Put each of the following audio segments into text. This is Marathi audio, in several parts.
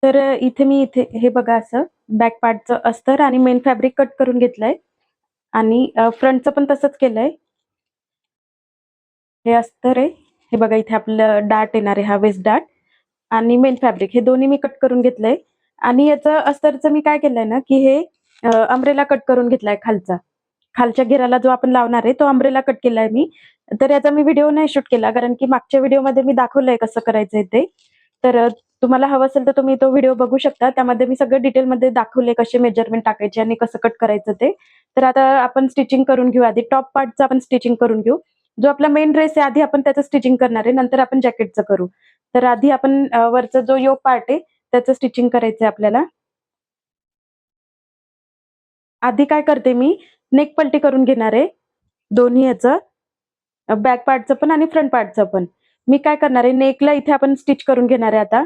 तर इथे हे बघा असं बॅक पार्टचं अस्तर आणि मेन फॅब्रिक कट करून घेतलंय आणि फ्रंटचं पण तसंच केलंय. हे अस्तर आहे. हे बघा इथे आपलं डाट येणार आहे, हा वेस्ट डाट आणि मेन फॅब्रिक हे दोन्ही मी कट करून घेतलंय आणि याचं अस्तरचं मी काय केलंय ना, की हे अंब्रेला कट करून घेतलाय खालचा. खालच्या घेराला जो आपण लावणार आहे तो अंब्रेला कट केलाय मी. तर याचा मी व्हिडिओ नाही शूट केला कारण की मागच्या व्हिडिओमध्ये मी दाखवलंय कसं करायचंय ते. तर तुम्हाला हवं असेल तर तुम्ही तो व्हिडिओ बघू शकता. त्यामध्ये मी सगळं डिटेलमध्ये दाखवले कसे मेजरमेंट टाकायचे आणि कसं कट करायचं ते. तर आता आपण स्टिचिंग करून घेऊ आधी. टॉप पार्टचं आपण स्टिचिंग करून घेऊ. जो आपला मेन ड्रेस आहे आधी आपण त्याचं स्टिचिंग करणार आहे, नंतर आपण जॅकेटचं करू. तर आधी आपण वरचा जो योक पार्ट आहे त्याचं स्टिचिंग करायचंय आपल्याला. आधी काय करते मी, नेक पलटी करून घेणार आहे. दोन्ही ह्याचं बॅक पार्टचं पण आणि फ्रंट पार्टचं पण. मी काय करणार आहे, नेकला इथे आपण स्टिच करून घेणार आहे आता.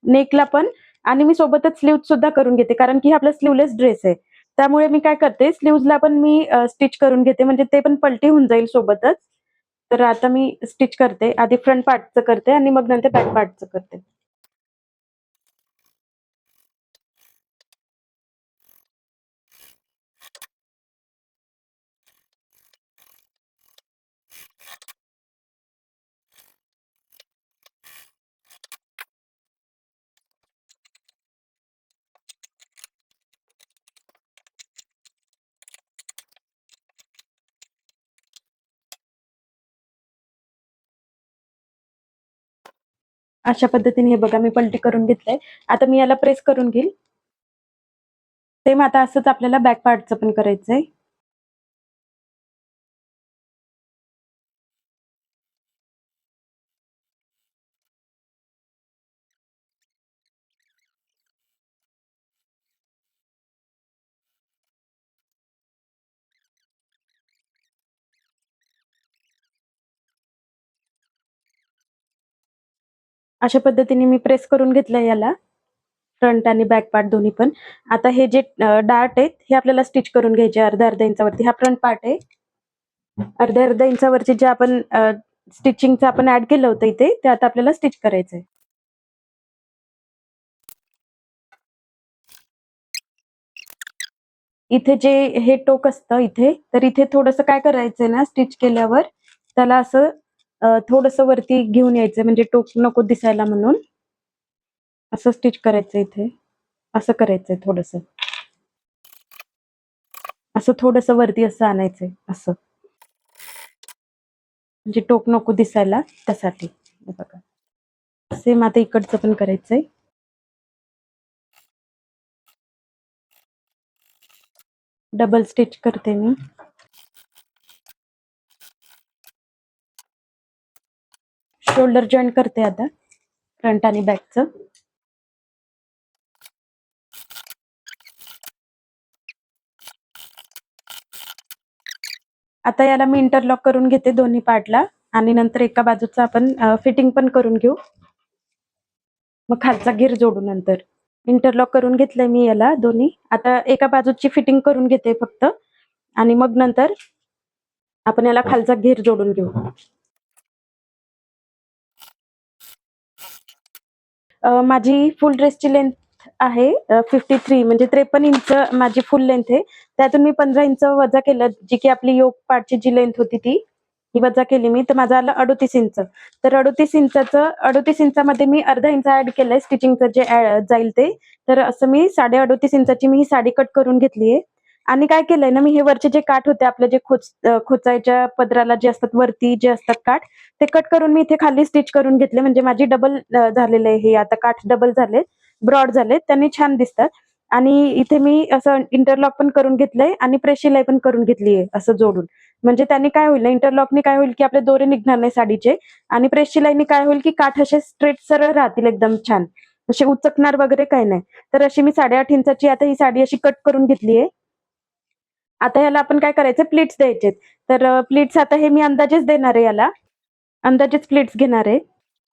नेकला पण आणि मी सोबतच स्लीव्ह सुद्धा करून घेते, कारण की हा आपला स्लीव्हलेस ड्रेस आहे. त्यामुळे मी काय करते, स्लीव्हजला पण मी स्टिच करून घेते, म्हणजे ते पण पलटी होऊन जाईल सोबतच. तर आता मी स्टिच करते. आधी फ्रंट पार्टचं करते आणि मग नंतर बॅक पार्टचं करते. अशा पद्धतीने हे बघा मी पलटी करून घेतलंय. आता मी याला प्रेस करून घेईल. सेम आता असंच आपल्याला बॅक पार्टचं पण करायचंय. अशा पद्धतीने मी प्रेस करून घेतलंय याला. फ्रंट आणि बॅक पार्ट दोन्ही पण. आता हे जे डार्ट आहेत हे आपल्याला स्टिच करून घ्यायचे अर्ध्या-अर्ध्या इंचावरती. हा फ्रंट पार्ट आहे. अर्ध्या-अर्ध्या इंचावरचे जे आपण स्टिचिंगचं आपण ऍड केलं होतं इथे, ते आता आपल्याला स्टिच करायचंय. इथे जे हे टोक असतं इथे, तर इथे थोडंसं काय करायचंय ना स्टिच केल्यावर त्याला असं थोडंसं वरती घेऊन यायचं, म्हणजे टोक नको दिसायला म्हणून. असं स्टिच करायचं इथे. असं करायचंय थोडंसं. असं थोडंसं वरती असं आणायचंय असं. म्हणजे टोक नको दिसायला त्यासाठी. हे बघा. सेम आता इकडचं पण करायचंय. डबल स्टिच करते मी. शोल्डर जॉईंट करते आता फ्रंट आणि बॅकचं. आता याला मी इंटरलॉक करून घेते दोन्ही पार्टला आणि नंतर एका बाजूचं आपण फिटिंग पण करून घेऊ. मग खालचा घेर जोडू नंतर. इंटरलॉक करून घेतलंय मी याला दोन्ही. आता एका बाजूची फिटिंग करून घेते फक्त आणि मग नंतर आपण याला खालचा घेर जोडून घेऊ. माझी फुल ड्रेसची लेंथ आहे 53, म्हणजे 53 इंच माझी फुल लेंथ आहे. त्यातून मी 15 इंच वजा केलं, जी की आपली योक पार्टची जी लेंथ होती ही वजा केली मी, तर माझं आलं 38 इंच. तर 38 इंचामध्ये मी अर्धा इंच ऍड केलंय स्टिचिंगचं जे जाईल ते. तर असं मी 38.5 इंचाची मी ही साडी कट करून घेतलीये. आणि काय केलंय ना मी, हे वरचे जे काठ होते आपले जे खोचायच्या पदराला जे असतात वरती जे असतात काठ, ते कट करून मी इथे खाली स्टिच करून घेतले, म्हणजे माझी डबल झालेलं आहे हे. आता काठ डबल झाले, ब्रॉड झाले, त्यांनी छान दिसतात. आणि इथे मी असं इंटरलॉक पण करून घेतलंय आणि प्रेस शिलाई पण करून घेतलीये असं जोडून. म्हणजे त्यांनी काय होईल ना, इंटरलॉकनी काय होईल की आपले दोरे निघणार नाही साडीचे, आणि प्रेस शिलाईनी काय होईल की काठ असे स्ट्रेट सरळ राहतील एकदम छान, असे उचकणार वगैरे काही नाही. तर अशी मी 8.5 इंचाची आता ही साडी अशी कट करून घेतलीये. आता याला आपण काय करायचं, प्लीट्स द्यायचे. तर प्लीट्स आता हे मी अंदाजेच देणार आहे याला. अंदाजेच प्लीट्स घेणार आहे.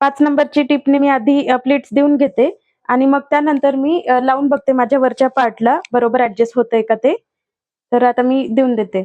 5 नंबरची टिपने मी आधी प्लीट्स देऊन घेते आणि मग त्यानंतर मी लावून बघते माझ्या वरच्या पार्टला बरोबर ऍडजस्ट होतंय का ते. तर आता मी देऊन देते.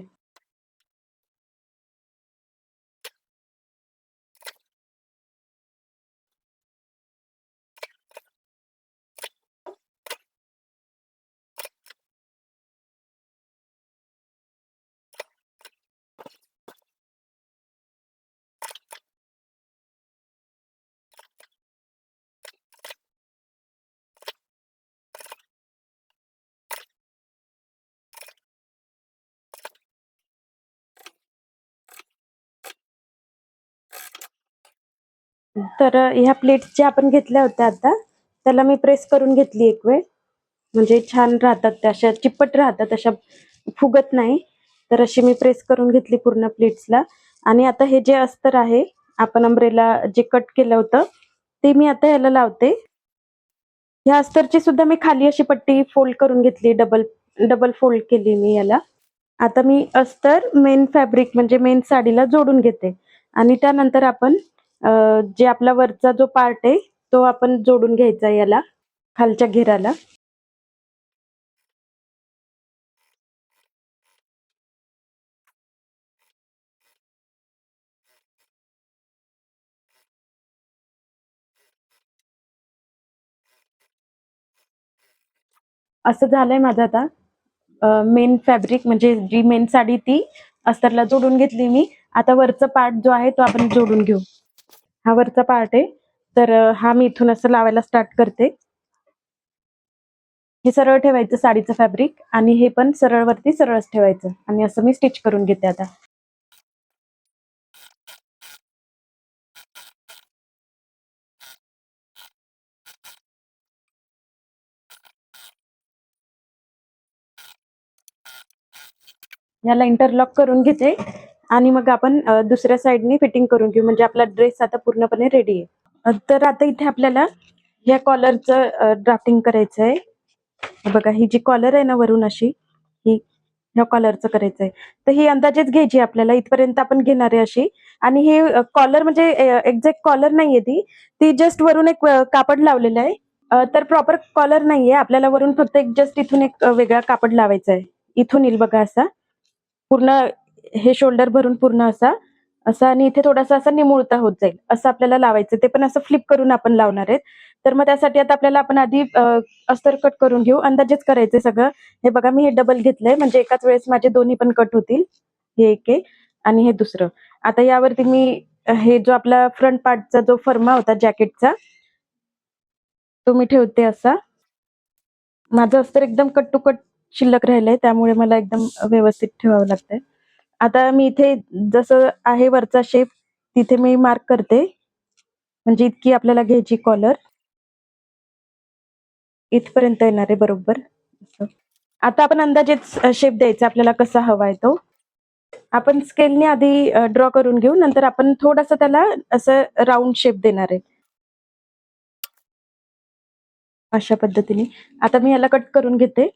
तर ह्या प्लेट्स ज्या आपण घेतल्या होत्या आता, त्याला मी प्रेस करून घेतली एक वेळ. म्हणजे छान राहतात त्या, अशा चिप्पट राहतात, अशा फुगत नाही. तर अशी मी प्रेस करून घेतली पूर्ण प्लेट्सला. आणि आता हे जे अस्तर आहे, आपण अंब्रेला जे कट केलं होतं, ते मी आता याला लावते. ह्या अस्तरची सुद्धा मी खाली अशी पट्टी फोल्ड करून घेतली, डबल डबल फोल्ड केली मी याला. आता मी अस्तर मेन फॅब्रिक म्हणजे मेन साडीला जोडून घेते आणि त्यानंतर आपण जे आपला वरचा जो पार्ट आहे तो आपण जोडून घ्यायचा याला, खालच्या घेराला. असं झालंय माझं आता. मेन फॅब्रिक म्हणजे जी मेन साडी ती अस्तरला जोडून घेतली मी. आता वरचा पार्ट जो आहे तो आपण जोडून घेऊ. हा वरचा पार्ट आहे, तर हा मी इथून असं लावायला स्टार्ट करते. हे सरळ ठेवायचं साडीचं फॅब्रिक आणि हे पण सरळ वरती सरळच ठेवायचं आणि असं मी स्टिच करून घेते आता. याला इंटरलॉक करून घेते आणि मग आपण दुसऱ्या साईडनी फिटिंग करून घेऊ, म्हणजे आपला ड्रेस आता पूर्णपणे रेडी आहे. तर आता इथे आपल्याला या कॉलरचं ड्राफ्टिंग करायचं आहे. बघा, ही जी कॉलर आहे ना वरून अशी, ही ह्या कॉलरचं करायचं आहे. तर ही अंदाजेच घ्यायची आपल्याला, इथपर्यंत आपण घेणार आहे अशी. आणि हे कॉलर म्हणजे एक्झॅक्ट कॉलर नाहीये, ती ती जस्ट वरून एक कापड लावलेलं आहे. तर प्रॉपर कॉलर नाहीये, आपल्याला वरून फक्त एक जस्ट इथून एक वेगळा कापड लावायचा आहे. इथून येईल बघा असा पूर्ण, हे शोल्डर भरून पूर्ण असा असा, आणि इथे थोडासा असा निमुळता होत जाईल असं आपल्याला लावायचं. ते पण असं फ्लिप करून आपण लावणार आहेत. तर मग त्यासाठी आता आपल्याला आपण आधी अस्तर कट करून घेऊ, अंदाजेच करायचंय सगळं. हे बघा, मी हे डबल घेतलंय म्हणजे एकाच वेळेस माझे दोन्ही पण कट होतील. हे एक आहे आणि हे दुसरं. आता यावरती मी हे जो आपला फ्रंट पार्टचा जो फर्मा होता जॅकेटचा, तो मी ठेवते असा. माझं अस्तर एकदम कट टू कट शिल्लक राहिलंय, त्यामुळे मला एकदम व्यवस्थित ठेवावं लागतंय. आता मी इथे जसं आहे वरचा शेप, तिथे मी मार्क करते. म्हणजे इतकी आपल्याला घ्यायची कॉलर, इथपर्यंत येणार आहे बरोबर असं. आता आपण अंदाजेच शेप द्यायचा आपल्याला कसा हवाय तो. आपण स्केलने आधी ड्रॉ करून घेऊ, नंतर आपण थोडंसं त्याला असं राउंड शेप देणार आहे अशा पद्धतीने. आता मी याला कट करून घेते.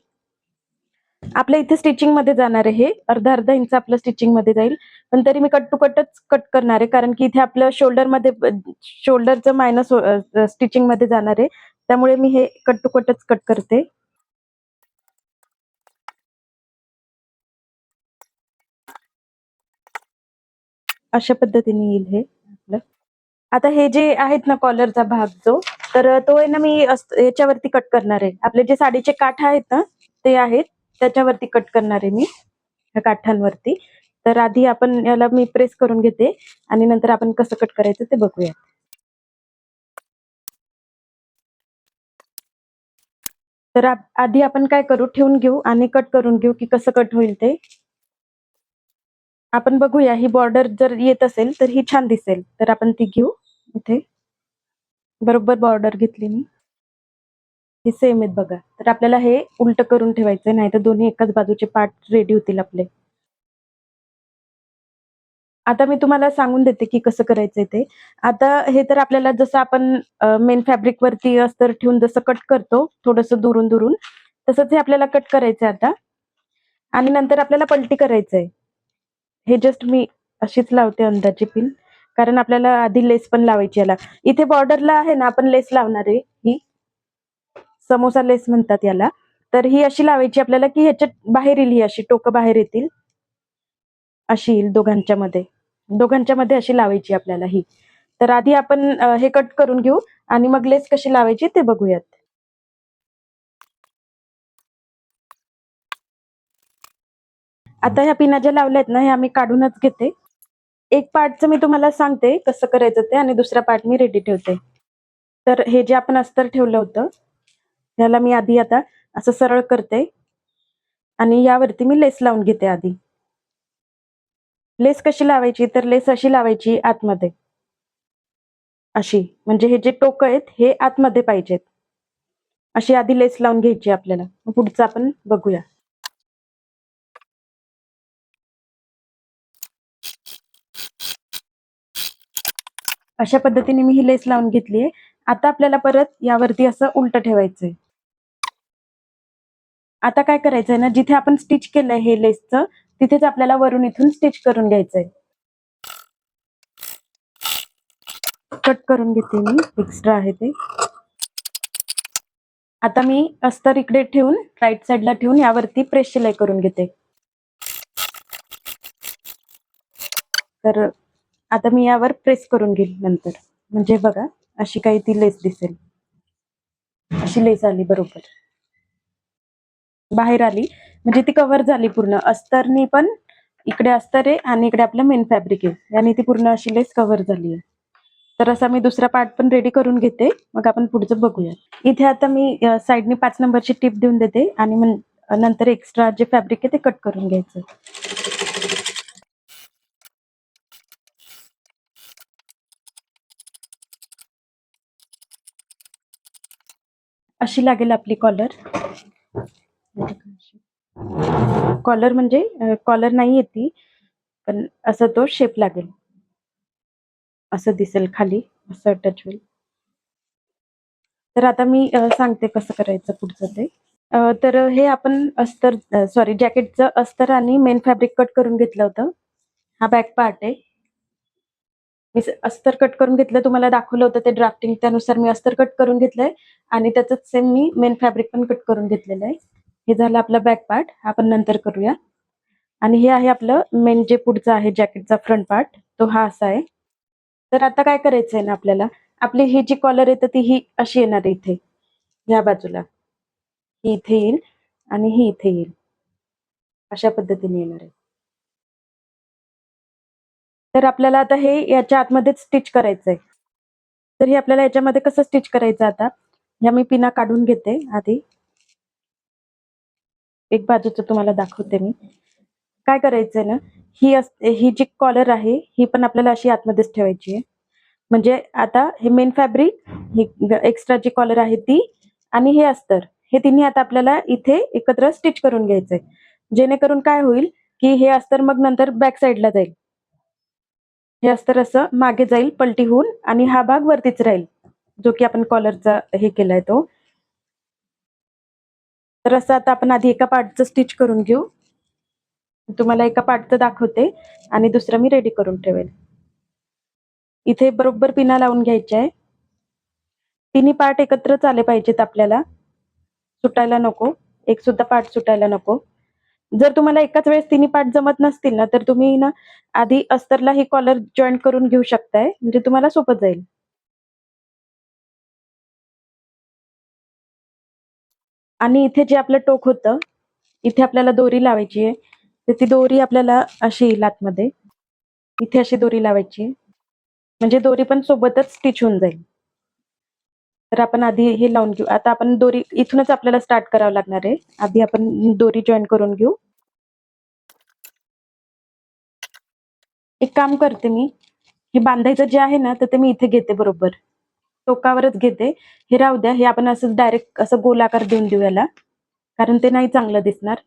आपल्या इथे स्टिचिंग मध्ये जाणार आहे, हे अर्धा अर्धा इंच आपलं स्टिचिंग मध्ये जाईल. पण तरी मी कट टू कटच कट करणार आहे, कारण की इथे आपलं शोल्डरचं मायनस स्टिचिंग मध्ये जाणार आहे. त्यामुळे मी हे कट टू कटच कट करते. अशा पद्धतीने येईल हे आपलं. आता हे जे आहेत ना कॉलरचा भाग जो, तर तो आहे ना मी याच्यावरती कट करणार आहे. आपले जे साडीचे काठ आहेत ना ते आहेत, त्याच्यावरती कट करणार आहे मी, या काठांवरती. तर आधी आपण याला मी प्रेस करून घेते आणि नंतर आपण कसं कट करायचं ते बघूया. तर आधी आपण काय करू, ठेवून घेऊ आणि कट करून घेऊ की कसं कट होईल ते. आपण बघूया, ही बॉर्डर जर येत असेल तर ही छान दिसेल, तर आपण ती घेऊ. इथे बरोबर बॉर्डर घेतली मी, हे सेम आहेत बघा. तर आपल्याला हे उलट करून ठेवायचंय, नाही तर दोन्ही एकाच बाजूचे पार्ट रेडी होतील आपले. आता मी तुम्हाला सांगून देते की कसं करायचंय ते. आता हे तर आपल्याला जसं आपण मेन फॅब्रिक वरती अस्तर ठेवून जसं कट करतो थोडंसं दुरून दुरून, तसंच हे आपल्याला कट करायचंय आता. आणि नंतर आपल्याला पलटी करायचंय. हे जस्ट मी अशीच लावते अंदाजे पिन, कारण आपल्याला आधी लेस पण लावायची याला. इथे बॉर्डरला आहे ना आपण लेस लावणार आहे, ही समोसा लेस म्हणतात याला. तर ही अशी लावायची आपल्याला की ह्याच्यात बाहेर येईल, ही अशी टोकं बाहेर येतील, अशी येईल दोघांच्या मध्ये अशी लावायची आपल्याला ही. तर आधी आपण हे कट करून घेऊ आणि मग लेस कशी लावायची ते बघूयात. आता ह्या पिना ज्या लावल्यात ना, ह्या मी काढूनच घेते. एक पार्टचं मी तुम्हाला सांगते कसं करायचं ते, आणि दुसरा पार्ट मी रेडी ठेवते. तर हे जे आपण अस्तर ठेवलं होतं, त्याला मी आधी आता असं सरळ करते आणि यावरती मी लेस लावून घेते आधी. लेस कशी लावायची, तर लेस अशी लावायची आतमध्ये. अशी, म्हणजे हे जे टोक आहेत हे आतमध्ये पाहिजेत. अशी आधी लेस लावून घ्यायची आपल्याला. मग पुढचं आपण बघूया. अशा पद्धतीने मी ही लेस लावून घेतलीये. आता आपल्याला परत यावरती असं उलटं ठेवायचंय. आता काय करायचंय ना, जिथे आपण स्टिच केलंय हे लेसचं, तिथेच आपल्याला वरून इथून स्टिच करून घ्यायचंय. कट करून घेते मी, एक्स्ट्रा आहे ते. आता मी अस्तर इकडे ठेवून, राईट साईडला ठेवून यावरती प्रेस शिलाई करून घेते. तर आता मी यावर प्रेस करून घेईल नंतर. म्हणजे बघा, अशी काही ती लेस दिसेल. अशी लेस आली बरोबर. बाहेर आली म्हणजे ती कव्हर झाली पूर्ण. अस्तरनी पण इकडे अस्तर आहे आणि इकडे आपलं मेन फॅब्रिक आहे आणि ती पूर्ण अशी लेस कव्हर झाली आहे. तर असा मी दुसरा पार्ट पण रेडी करून घेते, मग आपण पुढचं बघूया. इथे आता मी साईडनी 5 नंबरची टिप देऊन देते आणि नंतर एक्स्ट्रा जे फॅब्रिक आहे ते कट करून घ्यायचं. अशी लागेल आपली कॉलर. कॉलर म्हणजे कॉलर नाही येते, पण असं तो शेप लागेल. असं दिसेल खाली, असं टच होईल. तर आता मी सांगते कसं करायचं पुढचं ते. तर हे आपण अस्तर सॉरी जॅकेटचं अस्तर आणि मेन फॅब्रिक कट करून घेतलं होतं. हा बॅक पार्ट आहे. मी अस्तर कट करून घेतलं, तुम्हाला दाखवलं होतं ते ड्राफ्टिंग, त्यानुसार मी अस्तर कट करून घेतलंय आणि त्याचंच सेम मी मेन फॅब्रिक पण कट करून घेतलेलं आहे. हे झालं आपला बॅक पार्ट, आपण नंतर करूया. आणि हे आहे आपलं मेन जे पुढचं आहे जॅकेटचा फ्रंट पार्ट, तो हा असा आहे. तर आता काय करायचंय ना आपल्याला, आपली ही जी कॉलर आहे तर ती ही अशी येणार आहे इथे, ह्या बाजूला. ही इथे येईल आणि ही इथे येईल. अशा पद्धतीने येणार आहे. तर आपल्याला आता हे याच्या आतमध्येच स्टिच करायचंय. तर हे आपल्याला याच्यामध्ये कसं स्टिच करायचं आता, ह्या मी पिना काढून घेते आधी. एक बाजूचं तुम्हाला दाखवते मी. काय करायचंय ना, ही जी कॉलर आहे ही पण आपल्याला अशी आतमध्येच ठेवायची आहे. म्हणजे आता हे मेन फॅब्रिक, ही एक्स्ट्रा जी कॉलर आहे ती आणि हे अस्तर, हे तिन्ही आता आपल्याला इथे एकत्र स्टिच करून घ्यायचंय. जेणेकरून काय होईल, की हे अस्तर मग नंतर बॅक साईडला जाईल. हे अस्तर असं मागे जाईल पलटी होऊन आणि हा भाग वरतीच राहील, जो की आपण कॉलरचा हे केलाय तो. तर असं आता आपण आधी एका पार्टचं स्टिच करून घेऊ. तुम्हाला एका पार्टचं दाखवते आणि दुसरं मी रेडी करून ठेवेल. इथे बरोबर पिना लावून घ्यायच्या आहे. तिन्ही पार्ट एकत्रच आले पाहिजेत आपल्याला, सुटायला नको, एक सुद्धा पार्ट सुटायला नको. जर तुम्हाला एकाच वेळेस तिन्ही पार्ट जमत नसतील ना, तर तुम्ही ना आधी अस्तरला ही कॉलर जॉईंट करून घेऊ शकताय, म्हणजे तुम्हाला सोपं जाईल. आणि इथे जे आपलं टोक होतं, इथे आपल्याला दोरी लावायची आहे. तर ती दोरी आपल्याला अशी येईल आतमध्ये. इथे अशी दोरी लावायची आहे. म्हणजे दोरी पण सोबतच स्टिच होऊन जाईल. तर आपण आधी हे लावून घेऊ. आता आपण दोरी इथूनच आपल्याला स्टार्ट करावं लागणार आहे. आधी आपण दोरी जॉईन करून घेऊ. एक काम करते मी, हे बांधायचं जे आहे ना, तर ते मी इथे घेते बरोबर. टोकावरच घेते. हे राहू द्या. हे आपण असं डायरेक्ट असं गोलाकार देऊन देऊ याला. कारण ते नाही चांगलं दिसणार.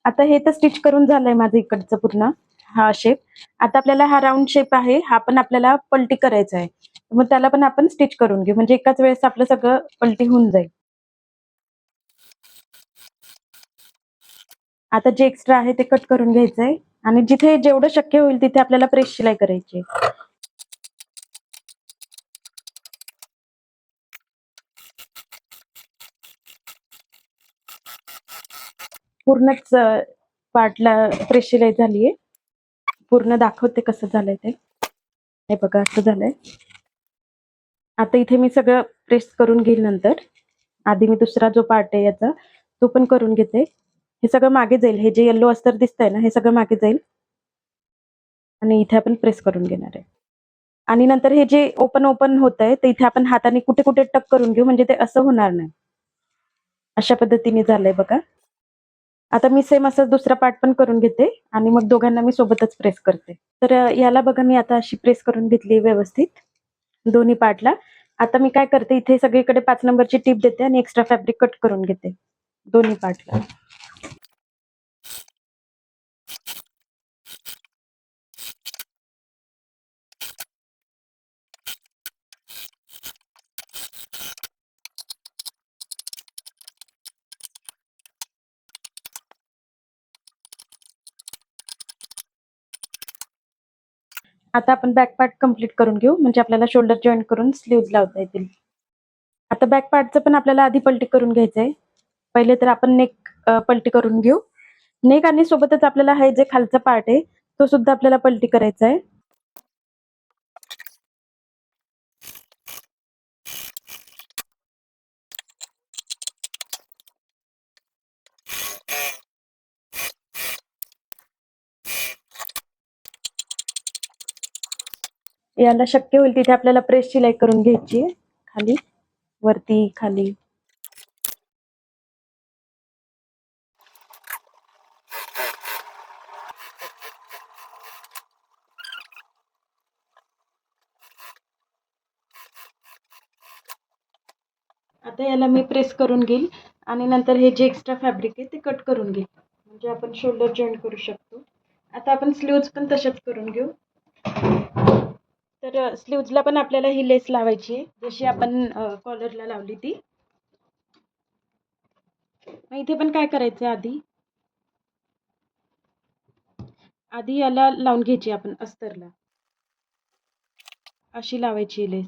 आता हे तर स्टिच करून झालंय माझं इकडचं पूर्ण, हा शेप. आता आपल्याला हा राऊंड शेप आहे, हा पण आपल्याला पलटी करायचा आहे. मग त्याला पण आपण स्टिच करून घेऊ, म्हणजे एकाच वेळेस आपलं सगळं पलटी होऊन जाईल. आता जे एक्स्ट्रा आहे ते कट करून घ्यायचंय आणि जिथे जेवढं शक्य होईल तिथे आपल्याला प्रेस शिलाई करायची. पूर्णच पार्टला प्रेस शिलाई झालीये. पूर्ण दाखवते कसं झालंय ते. हे बघा असं झालंय. आता इथे मी सगळं प्रेस करून घेईल नंतर. आधी मी दुसरा जो पार्ट आहे याचा तो पण करून घेते. हे सगळं मागे जाईल. हे जे येलो अस्तर दिसतंय ना, हे सगळं मागे जाईल आणि इथे आपण प्रेस करून घेणार आहे. आणि नंतर हे जे ओपन ओपन होतंय ते इथे आपण हाताने कुठे कुठे टक करून घेऊ, म्हणजे ते असं होणार नाही. अशा पद्धतीने झालंय बघा. आता मी सेम असं दुसरा पार्ट पण करून घेते आणि मग दोघांना मी सोबतच प्रेस करते. तर याला बघा मी आता अशी प्रेस करून घेतली व्यवस्थित दोन्ही पार्टला. आता मी काय करते, इथे सगळीकडे 5 नंबरची टीप देते आणि एक्स्ट्रा फॅब्रिक कट करून घेते दोन्ही पार्टला. आता आपण बॅक पार्ट कंप्लीट करून घेऊ, म्हणजे आपल्याला शोल्डर जॉईंट करून स्लीव्ज लावता येतील. आता बॅक पार्टचं पण आपल्याला आधी पलटी करून घ्यायचंय. पहिले तर आपण नेक पलटी करून घेऊ. नेक आणि सोबतच आपल्याला हे जे खालचा पार्ट आहे तो सुद्धा आपल्याला पलटी करायचा आहे. याला शक्य होईल तिथे आपल्याला प्रेस शिलाई करून घ्यायची आहे, खाली वरती खाली. आता याला मी प्रेस करून घेईल आणि नंतर हे जे एक्स्ट्रा फॅब्रिक आहे ते कट करून घेईल, म्हणजे आपण शोल्डर जॉईंट करू शकतो. आता आपण स्लीव्ज पण तशाच करून घेऊ. तर स्लीव्जला पण आपल्याला ही लेस लावायची आहे, जशी आपण कॉलरला लावली ती. मग इथे पण काय करायचं, आधी याला लावून घ्यायची आपण अस्तरला. अशी लावायची लेस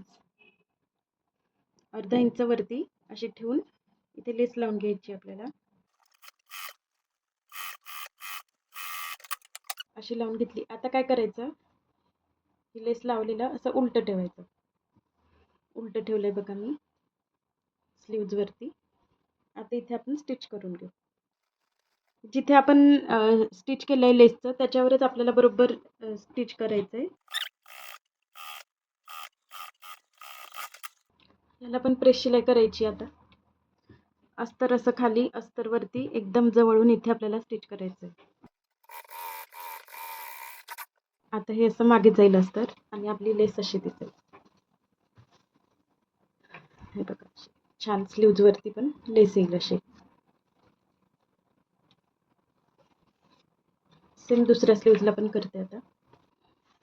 अर्धा इंच वरती अशी ठेवून इथे लेस लावून घ्यायची आपल्याला. अशी लावून घेतली. आता काय करायचं, ही लेस लावलेलं असं उलट ठेवायचं. उलट ठेवलंय बघा मी स्लीव्ज वरती. आता इथे आपण स्टिच करून घेऊ. जिथे आपण स्टिच केलंय लेसचं त्याच्यावरच आपल्याला बरोबर स्टिच करायचंय. याला पण प्रेस शिलाई करायची. आता अस्तर असं खाली अस्तर वरती एकदम जवळून इथे आपल्याला स्टिच करायचंय. आता हे असं मागे जाईल अस्तर आणि आपली लेस अशी दिसेल. हे बघा छान स्लीव्ज वरती पण लेस येईल अशी. सेम दुसऱ्या स्लीव्जला पण करते. आता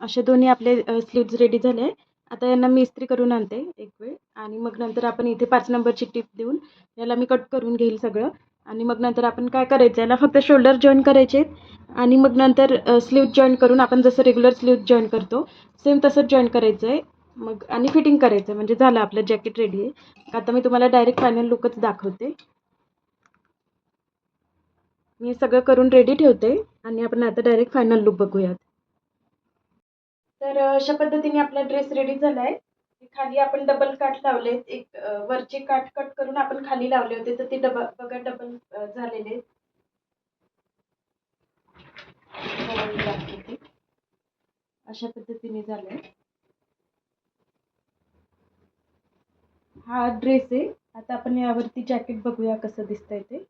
असे दोन्ही आपले स्लीव्ज रेडी झाले. आता यांना मी इस्त्री करून आणते एक वेळ आणि मग नंतर आपण इथे 5 नंबरची टीप देऊन याला मी कट करून घेईल सगळं. आणि मग नंतर आपण काय करायचं, याला फक्त शोल्डर जॉईन करायचे आणि मग नंतर स्लीव्ज जॉईन करून आपण जसं रेग्युलर स्लीव्ज जॉईन करतो सेम तसंच जॉईन करायचं आहे. मग आणि फिटिंग करायचं म्हणजे झालं आपलं जॅकेट रेडी आहे. आता मी तुम्हाला डायरेक्ट फायनल लुकच दाखवते. मी सगळं करून रेडी ठेवते आणि आपण आता डायरेक्ट फायनल लुक बघूयात. तर अशा पद्धतीने आपला ड्रेस रेडी झालाय. खाली आपण डबल काट लावले, एक वरचे काट कट करून आपण खाली लावले होते, तर ते बघा डबल झालेले. अशा पद्धतीने झालंय. हा ड्रेस आहे. आता आपण यावरती जॅकेट बघूया कसं दिसतंय ते.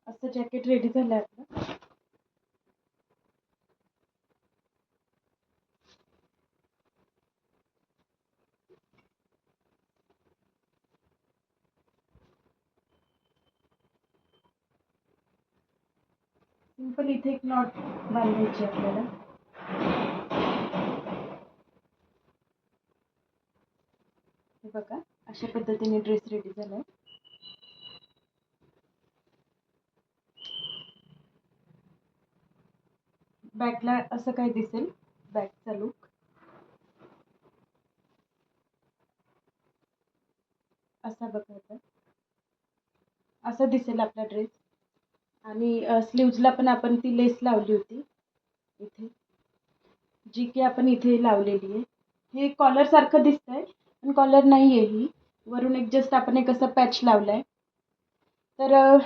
असं जॅकेट रेडी झालंय आपलं. सिंपल इथे एक नॉट बांधायची आपल्याला. हे बघा अशा पद्धतीने ड्रेस रेडी झालाय. बॅकला असं काय दिसेल, बॅकचा लुक असा बघायचा, असा दिसेल आपला ड्रेस. आणि स्लीव्जला पण आपण ती लेस लावली होती इथे, जी की आपण इथे लावलेली आहे. हे कॉलर सारखं दिसतंय पण कॉलर नाही आहे ही. वरून एक जस्ट आपण एक असं पॅच लावलाय. तर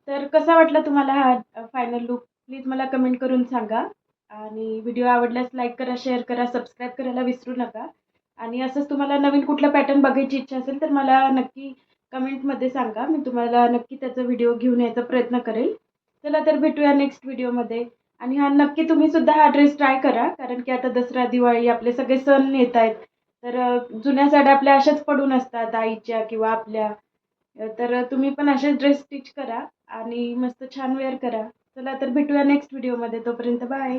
तर कसा वाटला तुम्हाला हा फायनल लुक? प्लीज मला कमेंट करून सांगा. आणि व्हिडिओ आवडल्यास लाईक करा, शेअर करा, सबस्क्राईब करायला विसरू नका. आणि असंच तुम्हाला नवीन कुठला पॅटर्न बघायची इच्छा असेल तर मला नक्की कमेंटमध्ये सांगा. मी तुम्हाला नक्की त्याचा व्हिडिओ घेऊन यायचा प्रयत्न करेल. चला तर भेटूया नेक्स्ट व्हिडिओमध्ये. आणि हा नक्की तुम्ही सुद्धा हा ड्रेस ट्राय करा, कारण की आता दसरा, दिवाळी आपले सगळे सण येत आहेत. तर जुन्या साड्या आपल्या अशाच पडून असतात आईच्या किंवा आपल्या. तर तुम्ही पण असेच ड्रेस स्टिच करा आणि मस्त छान वेअर करा. चला तर भेटूया नेक्स्ट व्हिडिओमध्ये. तोपर्यंत बाय.